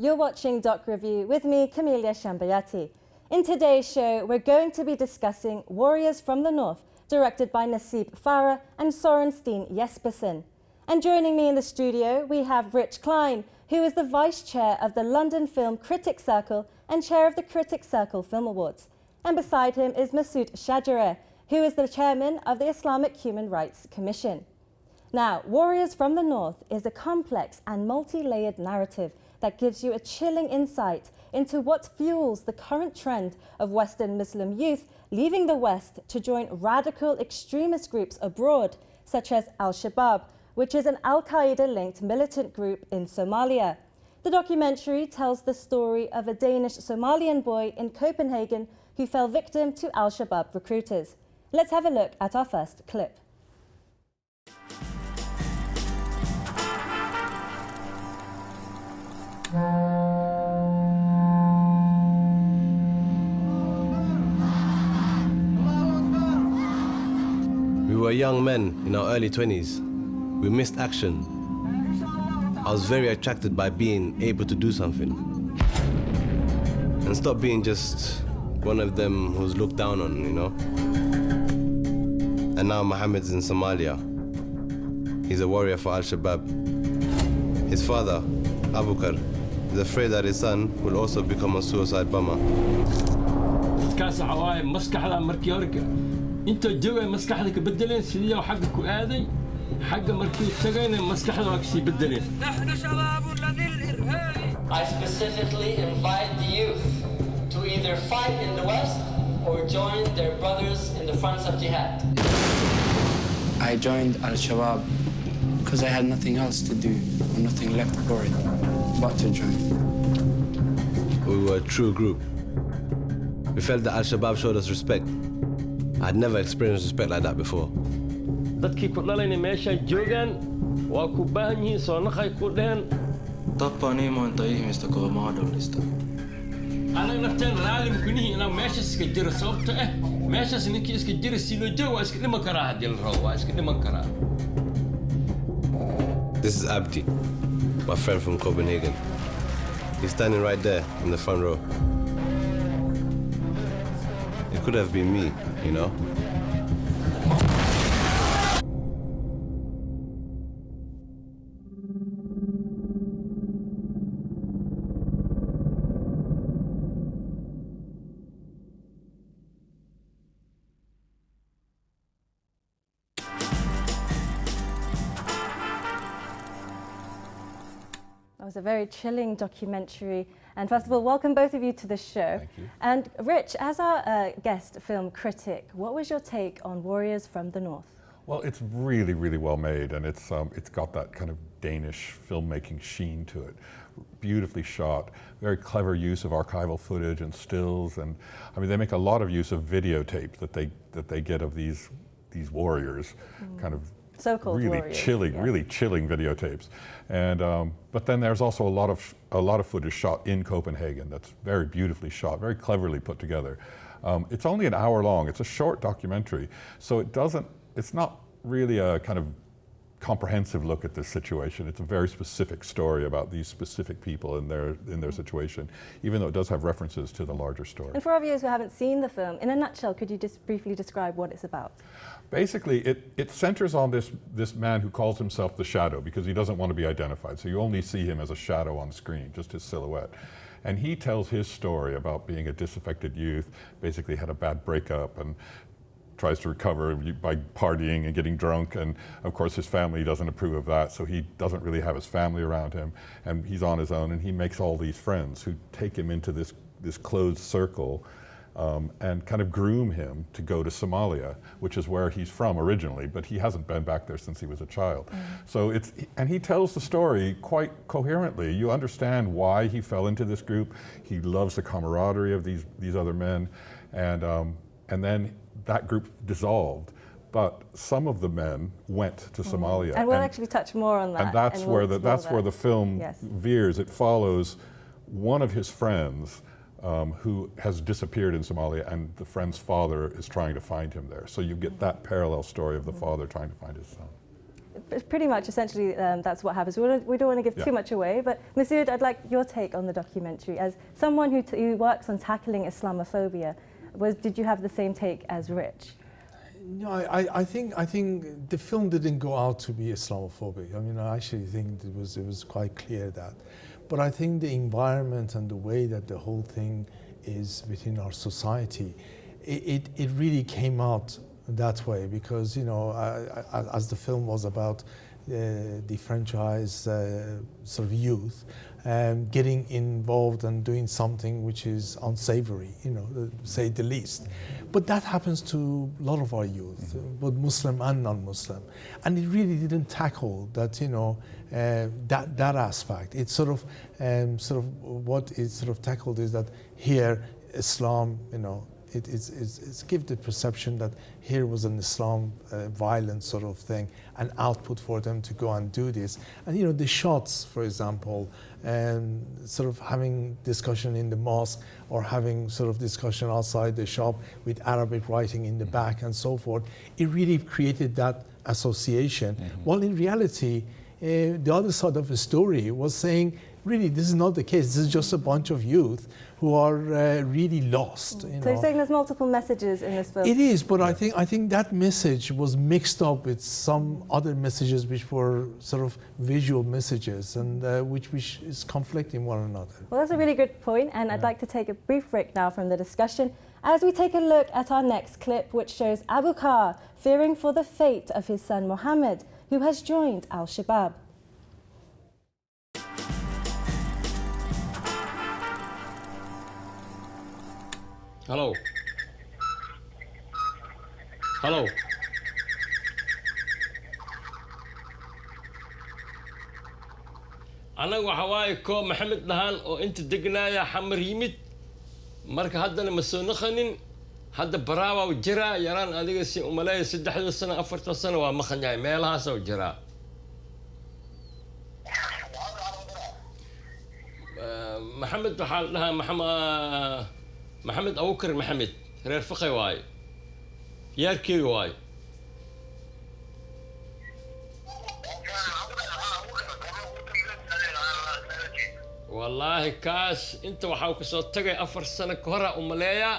You're watching Doc Review with me, Camelia Shambayati. In today's show, we're going to be discussing Warriors from the North, directed by Nasib Farah and Soren Steen Jespersen. And joining me in the studio, we have Rich Klein, who is the Vice Chair of the London Film Critics Circle and Chair of the Critics Circle Film Awards. And beside him is Masoud Shajareh, who is the Chairman of the Islamic Human Rights Commission. Now, Warriors from the North is a complex and multi-layered narrative that gives you a chilling insight into what fuels the current trend of Western Muslim youth leaving the West to join radical extremist groups abroad, such as Al-Shabab, which is an Al-Qaeda-linked militant group in Somalia. The documentary tells the story of a Danish-Somalian boy in Copenhagen who fell victim to Al-Shabab recruiters. Let's have a look at our first clip. We were young men in our early 20s. We missed action. I was very attracted by being able to do something and stop being just one of them who's looked down on, you know. And now Mohammed's in Somalia. He's a warrior for Al-Shabab. His father, Abukar, is afraid that his son will also become a suicide bomber. انت جوا مسكحتك بدلين سيدي وحقك وآذي حق مركي تجينا مسكحتك سي بدلين نحن شباب الذي الإرهابي. I specifically invite the youth to either fight in the West or join their brothers in the fronts of jihad. I joined Al-Shabab because I had nothing else to do or nothing left for it but to join. We were a true group. We felt that Al-Shabab showed us respect. I'd never experienced respect like that before. dadkii ku dhalayna meesha joogan waa ku baahan yihiin soo naqay ku dheen tapanimo intayihim istakodo mahadolista anaga nafteen raali mukunihi inaan meesha iska jiro sababta meeshaas ninkii iska jiro si loo joogo waa iska dhiman karaa haddii la rabo waa iska dhiman karaa. This is Abdi, my friend from Copenhagen. He's standing right there in the front row. It could have been me, you know? That was a very chilling documentary. And first of all, welcome both of you to the show. Thank you. And Rich, as our guest film critic, what was your take on Warriors from the North? Well, it's really, really well made, and it's got that kind of Danish filmmaking sheen to it. Beautifully shot, very clever use of archival footage and stills, and I mean they make a lot of use of videotape that they get of these warriors, kind of So-called really warriors, chilling, yes. really chilling videotapes. And but then there's also a lot of footage shot in Copenhagen that's very beautifully shot, very cleverly put together. It's only an hour long. It's a short documentary, so it's not really a kind of comprehensive look at this situation. It's a very specific story about these specific people in their situation, even though it does have references to the larger story. And for our viewers who haven't seen the film, in a nutshell, could you just briefly describe what it's about? Basically, it centers on this man who calls himself the Shadow because he doesn't want to be identified. So you only see him as a shadow on screen, just his silhouette. And he tells his story about being a disaffected youth, basically had a bad breakup and tries to recover by partying and getting drunk, and of course his family doesn't approve of that, so he doesn't really have his family around him, and he's on his own, and he makes all these friends who take him into this closed circle and kind of groom him to go to Somalia, which is where he's from originally, but he hasn't been back there since he was a child. So and he tells the story quite coherently. You understand why he fell into this group. He loves the camaraderie of these other men, and then that group dissolved, but some of the men went to Somalia. And we'll actually touch more on that. And that's where the film veers. It follows one of his friends who has disappeared in Somalia, and the friend's father is trying to find him there. So you get that parallel story of the father trying to find his son. pretty much essentially that's what happens. We don't want to give too much away, but Masood, I'd like your take on the documentary. As someone who works on tackling Islamophobia, did you have the same take as Rich? No, I think the film didn't go out to be Islamophobic. I mean, I actually think it was quite clear that. But I think the environment and the way that the whole thing is within our society, it really came out that way because, you know, as the film was about the franchise sort of youth, getting involved and doing something which is unsavory, you know, to say the least. But that happens to a lot of our youth, both Muslim and non-Muslim. And it really didn't tackle that, you know, that aspect. It's sort of what it sort of tackled is that here Islam, you know, it's give the perception that here was an Islam violent sort of thing, an output for them to go and do this. And you know, the shots, for example, sort of having discussion in the mosque or having sort of discussion outside the shop with Arabic writing in the back and so forth, it really created that association. While in reality, the other side of the story was saying, really, this is not the case. This is just a bunch of youth who are really lost. You know. So you're saying there's multiple messages in this film? It is, but I think that message was mixed up with some other messages which were sort of visual messages and which is conflicting one another. Well, that's a really good point, and I'd like to take a brief break now from the discussion as we take a look at our next clip, which shows Abu Bakr fearing for the fate of his son Mohammed, who has joined Al-Shabab. Hello. Hello. anaga waxa waaye koob maxamed dhahaan oo inta degnaaya xamar yimid marka haddana ma soo naqanin hadda baraawa u jiraa yaraan adiga si umaleeya 3 sano 4 sano waa maqanyahay meelahaas oo jiraa maxamed waxaa la dhahaa maxamed abukar maxamed reer faqay waaye yaarkeega waaye wallaahi kaas inta waxaa ku soo tagay 4 sano ka hor umaleeya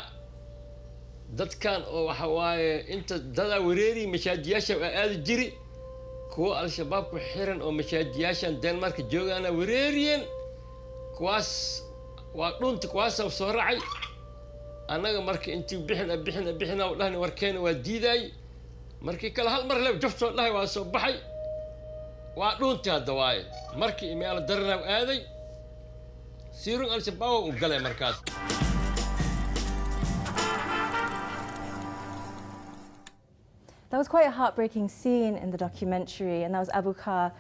dadkan oo waxa waaye inta dada wareeri mashaajiyasha aad jiri kuwa al-shabaab ku xiran oo mashaajiyashan Denmark joogaana wareeriyeen kuwaas waa dhunta kuwaas soo raacay anaga markii intii bixina oo dhahna warkeena waa diiday markii kala hal mar leeb jafto dhahay waa soo baxay waa dhunta hadda waaye markii email darna aaday سيرون الشباب وقلع مركز. That was quite a heartbreaking scene in the documentary, and that was Abu Bakr,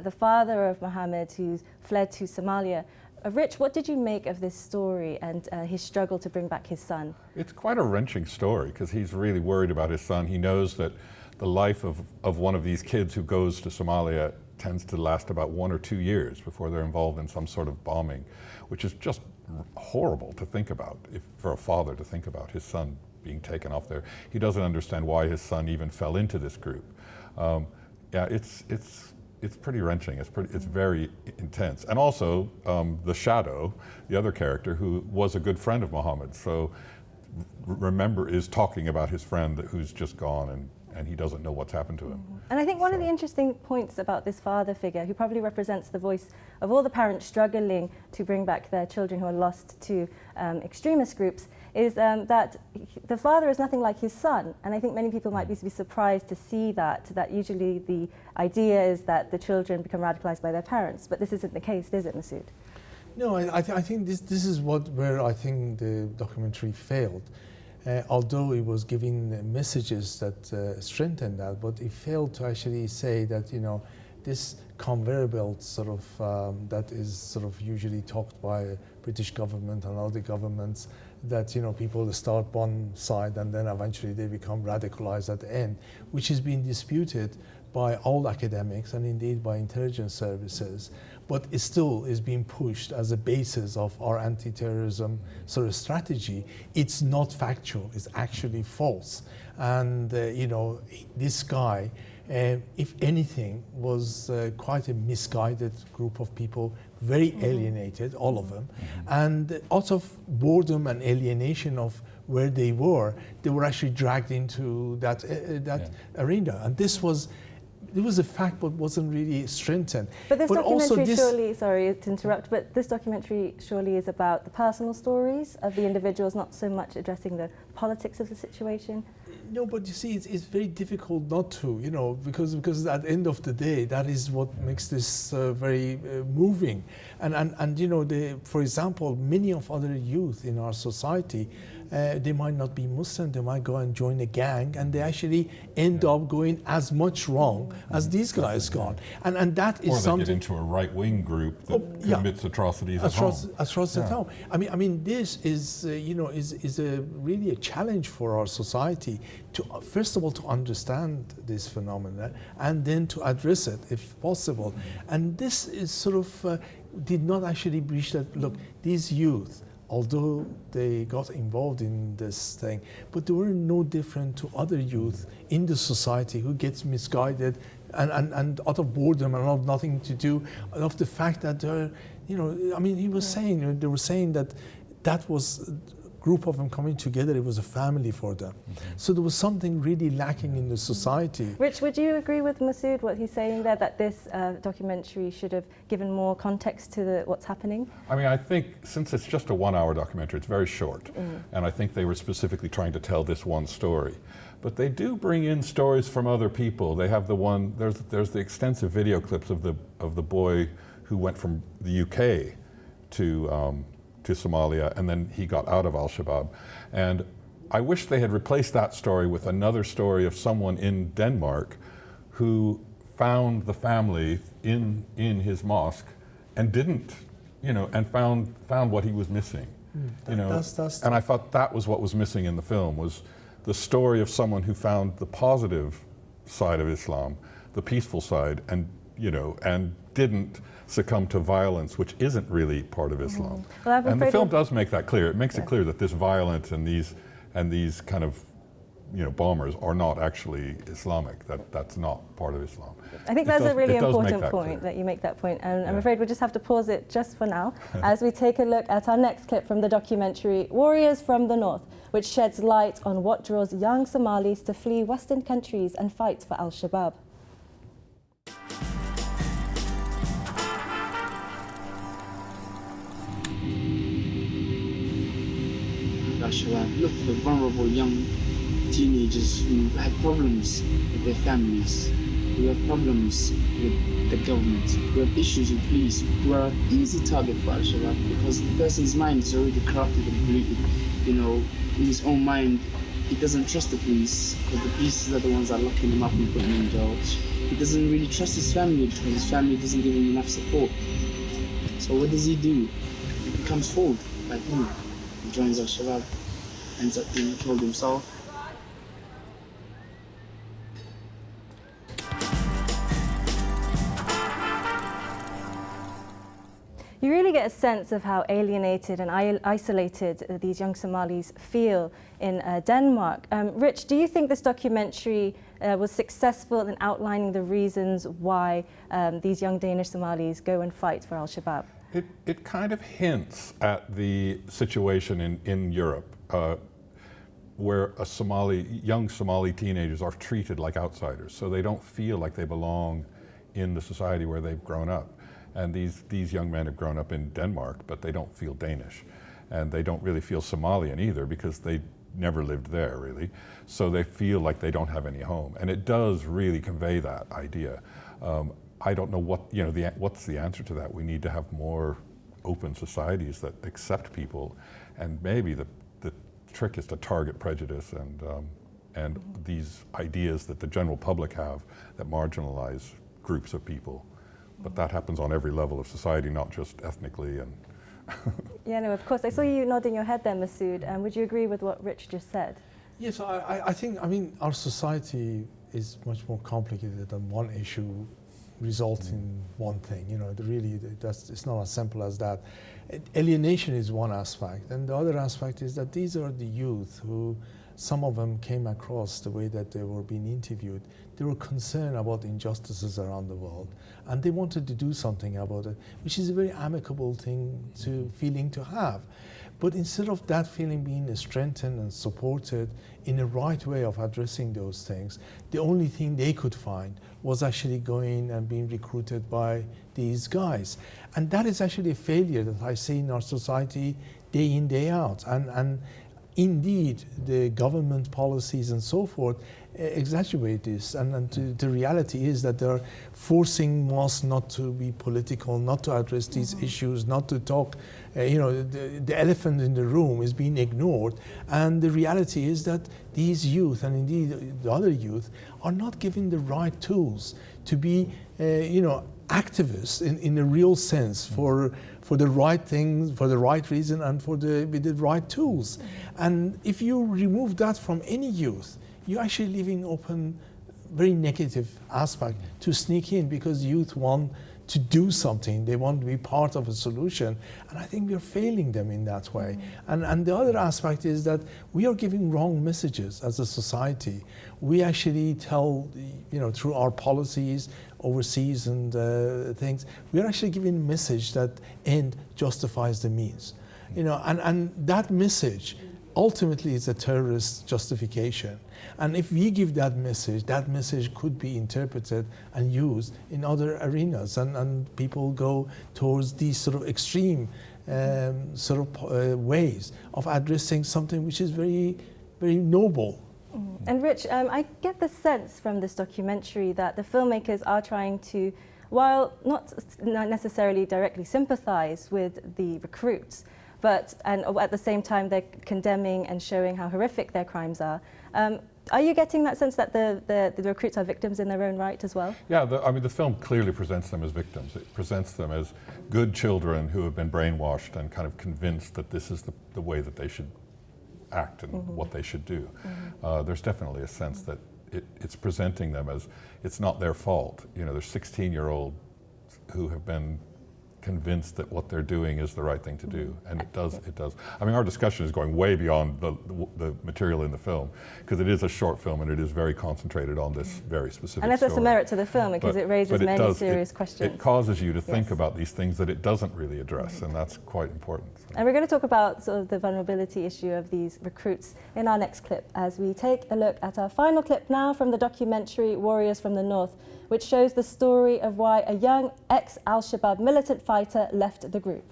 the father of Mohammed, who fled to Somalia. Rich, what did you make of this story and his struggle to bring back his son? It's quite a wrenching story because he's really worried about his son. He knows that the life of one of these kids who goes to Somalia tends to last about 1 or 2 years before they're involved in some sort of bombing, which is just horrible to think about, for a father to think about his son being taken off there. He doesn't understand why his son even fell into this group. Yeah, it's pretty wrenching. It's very intense. And also the Shadow, the other character, who was a good friend of Mohammed, so is talking about his friend who's just gone and he doesn't know what's happened to him. And I think one of the interesting points about this father figure, who probably represents the voice of all the parents struggling to bring back their children who are lost to extremist groups, is that the father is nothing like his son. And I think many people might be surprised to see that usually the idea is that the children become radicalized by their parents. But this isn't the case, is it, Masood? No, I think this is where I think the documentary failed. Although it was giving messages that strengthened that, but it failed to actually say that, you know, this conveyor belt sort of that is sort of usually talked by British government and other governments, that, you know, people start one side and then eventually they become radicalized at the end, which is being disputed by all academics and indeed by intelligence services, but it still is being pushed as a basis of our anti-terrorism sort of strategy. It's not factual, it's actually false. And, you know, this guy if anything, was quite a misguided group of people, very alienated, all of them, and out of boredom and alienation of where they were actually dragged into that arena, and this was. It was a fact, but wasn't really strengthened. But this documentary surely, sorry to interrupt, but this documentary surely is about the personal stories of the individuals, not so much addressing the politics of the situation. No, but you see, it's very difficult not to, you know, because at the end of the day, that is what makes this very moving. And you know, for example, many of other youth in our society, they might not be Muslim, they might go and join a gang, and they actually end up going as much wrong as these guys gone. And that is something. Or they get into a right-wing group that commits atrocities at home. Atrocities at home. I mean, this is, you know, is really a challenge for our society to, first of all, to understand this phenomenon and then to address it if possible. And this is sort of did not actually breach that. Look, these youth, although they got involved in this thing, but they were no different to other youth in the society who gets misguided and out of boredom and out of nothing to do, of the fact that they're, you know, I mean, he was saying, they were saying that was a group of them coming together, it was a family for them. So there was something really lacking in the society. Rich, would you agree with Masood, what he's saying there, that this documentary should have given more context to what's happening? I mean, I think since it's just a 1-hour documentary, it's very short. And I think they were specifically trying to tell this one story. But they do bring in stories from other people. They have the one, there's the extensive video clips of the boy who went from the UK to Somalia, and then he got out of Al-Shabab. And I wish they had replaced that story with another story of someone in Denmark who found the family in his mosque and didn't, you know, and found what he was missing. You know, and I thought that was what was missing in the film, was the story of someone who found the positive side of Islam, the peaceful side, and, you know, and didn't succumb to violence, which isn't really part of Islam. Well, and the film does make that clear. It makes it clear that this violence and these kind of, you know, bombers are not actually Islamic. That's not part of Islam. I think that's a really important point that you make that point, and I'm afraid we'll just have to pause it just for now as we take a look at our next clip from the documentary Warriors from the North, which sheds light on what draws young Somalis to flee Western countries and fight for Al-Shabab. Al-Shabab, look, the vulnerable young teenagers who had problems with their families, who have problems with the government, who have issues with police, who are an easy target for Al-Shabab because the person's mind is already corrupted and polluted. You know, in his own mind, he doesn't trust the police because the police are the ones that are locking him up and putting him in jail. He doesn't really trust his family because his family doesn't give him enough support. So what does he do? He becomes fooled like me. He joins Al-Shabab, ends up being killed himself. You really get a sense of how alienated and isolated these young Somalis feel in Denmark. Rich, do you think this documentary was successful in outlining the reasons why these young Danish Somalis go and fight for Al-Shabaab? It kind of hints at the situation in Europe, where young Somali teenagers are treated like outsiders, so they don't feel like they belong in the society where they've grown up. And these young men have grown up in Denmark, but they don't feel Danish. And they don't really feel Somalian either because they never lived there, really. So they feel like they don't have any home. And it does really convey that idea. I don't know what's the answer to that. We need to have more open societies that accept people. And maybe the trick is to target prejudice and these ideas that the general public have that marginalize groups of people. But that happens on every level of society, not just ethnically. And yeah, no, of course. I saw you nodding your head there, Masood. Would you agree with what Rich just said? Yes, I think, our society is much more complicated than one issue results in one thing. You know, it's not as simple as that. Alienation is one aspect, and the other aspect is that these are the youth who some of them came across the way that they were being interviewed. They were concerned about injustices around the world, and they wanted to do something about it, which is a very amicable feeling to have. But instead of that feeling being strengthened and supported in a right way of addressing those things, the only thing they could find was actually going and being recruited by these guys. And that is actually a failure that I see in our society day in, day out. And indeed, the government policies and so forth exaggerate this. And the reality is that they're forcing us not to be political, not to address these issues, not to talk. The elephant in the room is being ignored. And the reality is that these youth, and indeed the other youth, are not given the right tools to be, activists in a real sense for the right things, for the right reason, and with the right tools. And if you remove that from any youth, you're actually leaving open very negative aspect to sneak in, because youth want to do something, they want to be part of a solution, and I think we're failing them in that way. And the other aspect is that we are giving wrong messages as a society. We actually tell, through our policies overseas and things, we are actually giving a message that end justifies the means. And that message ultimately is a terrorist justification. And if we give that message could be interpreted and used in other arenas, and people go towards these sort of extreme ways of addressing something which is very, very noble. And Rich, I get the sense from this documentary that the filmmakers are trying to, while not necessarily directly sympathize with the recruits, and at the same time they're condemning and showing how horrific their crimes are. Are you getting that sense that the recruits are victims in their own right as well? Yeah, the film clearly presents them as victims. It presents them as good children who have been brainwashed and kind of convinced that this is the way that they should act and what they should do. There's definitely a sense that it's presenting them as it's not their fault. There's 16-year-olds who have been convinced that what they're doing is the right thing to do, and it does. I mean, our discussion is going way beyond the material in the film, because it is a short film and it is very concentrated on this very specific and that's a merit to the film, because it raises many serious questions. It causes you to think about these things that it doesn't really address, and that's quite important. And we're going to talk about sort of the vulnerability issue of these recruits in our next clip, as we take a look at our final clip now from the documentary Warriors from the North, which shows the story of why a young ex-Al-Shabab militant fighter left the group.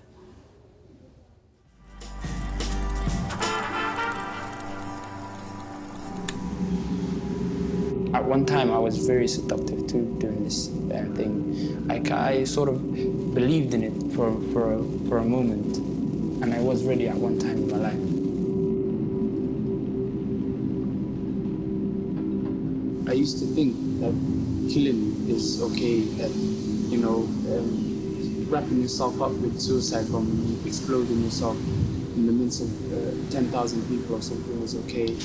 At one time, I was very seductive too doing this thing. I sort of believed in it for a moment, and I was ready at one time in my life. I used to think that killing is okay, that, wrapping yourself up with suicide bomb, exploding yourself in the midst of 10,000 people or something was okay.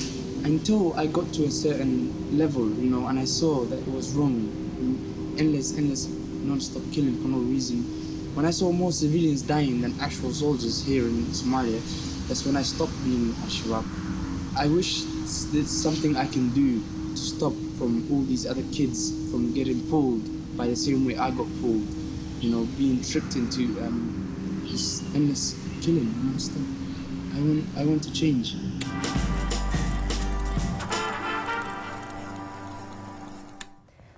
Until I got to a certain level, and I saw that it was wrong. Endless, non-stop killing for no reason. When I saw more civilians dying than actual soldiers here in Somalia, that's when I stopped being Al-Shabab. I wish there's something I can do to stop from all these other kids from getting fooled by the same way I got fooled, being tricked into this endless killing non-stop. I want to change.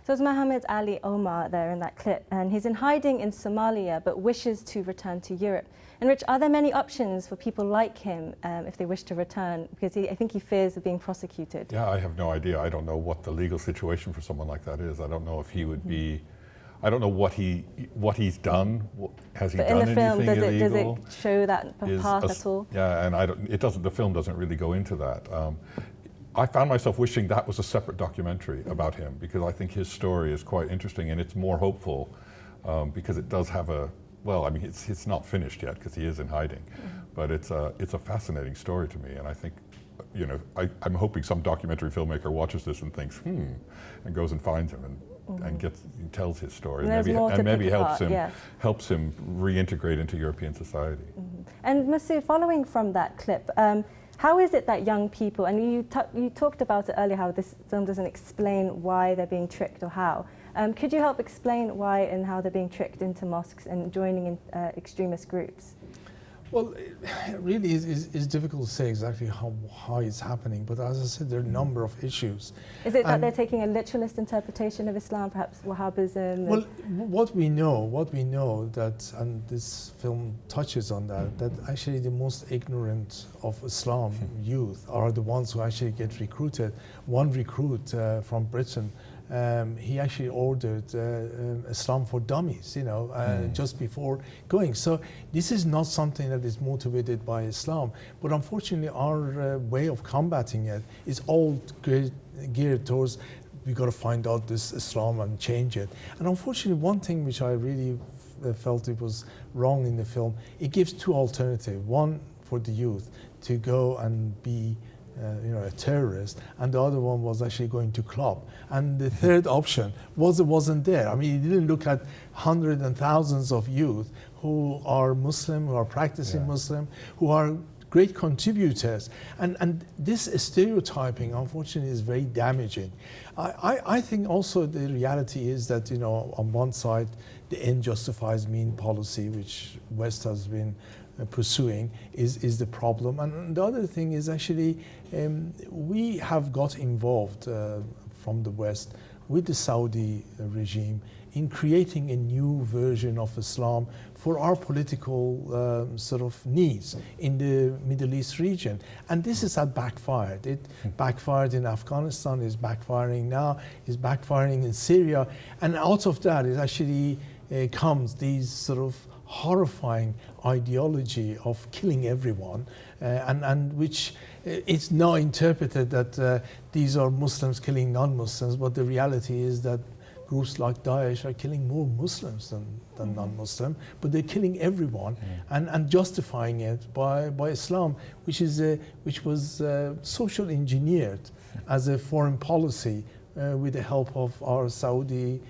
So it's Mohammed Ali Omar there in that clip, and he's in hiding in Somalia but wishes to return to Europe. And Rich, are there many options for people like him if they wish to return? Because I think he fears of being prosecuted. Yeah, I have no idea. I don't know what the legal situation for someone like that is. I don't know if he would be. I don't know what he's done. Has he done anything illegal? Does it show that path at all? Yeah, and it doesn't. The film doesn't really go into that. I found myself wishing that was a separate documentary about him, because I think his story is quite interesting and it's more hopeful because it does have a. Well, I mean, it's not finished yet because he is in hiding, but it's a fascinating story to me, and I think, I'm hoping some documentary filmmaker watches this and thinks, and goes and finds him and tells his story, and maybe helps him reintegrate into European society. And Nasib, following from that clip, How is it that young people, and you talked about it earlier, how this film doesn't explain why they're being tricked or how. Could you help explain why and how they're being tricked into mosques and joining in extremist groups? Well, it really is difficult to say exactly how it's happening, but as I said, there are a number of issues. Is it that they're taking a literalist interpretation of Islam, perhaps Wahhabism? Well, what we know that, and this film touches on that actually the most ignorant of Islam youth are the ones who actually get recruited. One recruit from Britain, he actually ordered Islam for dummies, just before going. So this is not something that is motivated by Islam, but unfortunately our way of combating it is all geared towards, we got to find out this Islam and change it. And unfortunately, one thing which I really felt it was wrong in the film, it gives two alternatives. One for the youth to go and be a terrorist, and the other one was actually going to club. And the third option wasn't there. I mean, he didn't look at hundreds and thousands of youth who are Muslim, who are practicing Muslim, who are great contributors. And this stereotyping, unfortunately, is very damaging. I think also the reality is that, on one side, the end justifies mean policy, which West has been pursuing, is the problem. And the other thing is actually we have got involved from the West with the Saudi regime in creating a new version of Islam for our political sort of needs in the Middle East region. And this has backfired. It backfired in Afghanistan, it's backfiring now, it's backfiring in Syria. And out of that, it actually comes these sort of horrifying ideology of killing everyone, and which it's now interpreted that these are Muslims killing non-Muslims, but the reality is that groups like Daesh are killing more Muslims than non-Muslim, but they're killing everyone and justifying it by Islam, which was social engineered as a foreign policy with the help of our Saudi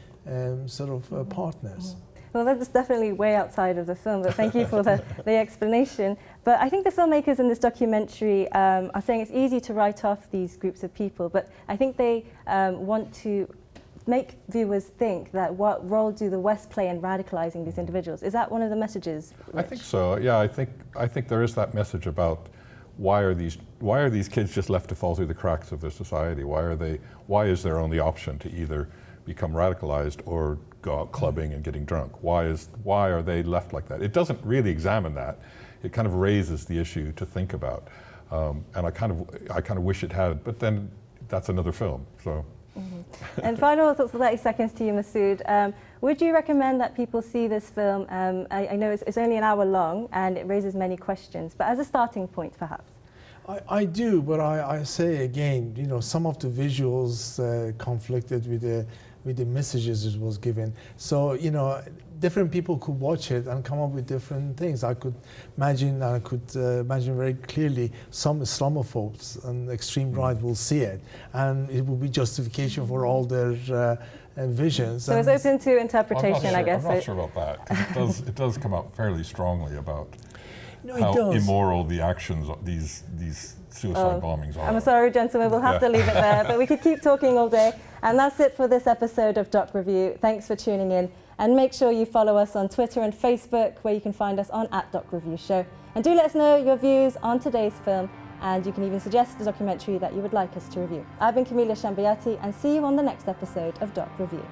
partners. Well, that's definitely way outside of the film, but thank you for the explanation. But I think the filmmakers in this documentary are saying it's easy to write off these groups of people, but I think they want to make viewers think that what role do the West play in radicalizing these individuals? Is that one of the messages, Rich? I think so, yeah. I think there is that message about why are these kids just left to fall through the cracks of their society? Why is their only option to either become radicalized or go out clubbing and getting drunk? Why are they left like that? It doesn't really examine that. It kind of raises the issue to think about, and I kind of wish it had. But then that's another film. So. And final thoughts for 30 seconds to you, Masood. Would you recommend that people see this film? I know it's only an hour long and it raises many questions, but as a starting point, perhaps. I do, but I say again, some of the visuals conflicted with the messages it was given. So, different people could watch it and come up with different things. I could imagine very clearly some Islamophobes and extreme right will see it, and it will be justification for all their visions. So it's open to interpretation, I guess. I'm not sure about that, 'cause it does come out fairly strongly about how immoral the actions of these suicide bombings are. I'm sorry, gentlemen, we'll have to leave it there, but we could keep talking all day. And that's it for this episode of Doc Review. Thanks for tuning in. And make sure you follow us on Twitter and Facebook, where you can find us on @DocReviewShow. And do let us know your views on today's film, and you can even suggest a documentary that you would like us to review. I've been Camelia Shambayati, and see you on the next episode of Doc Review.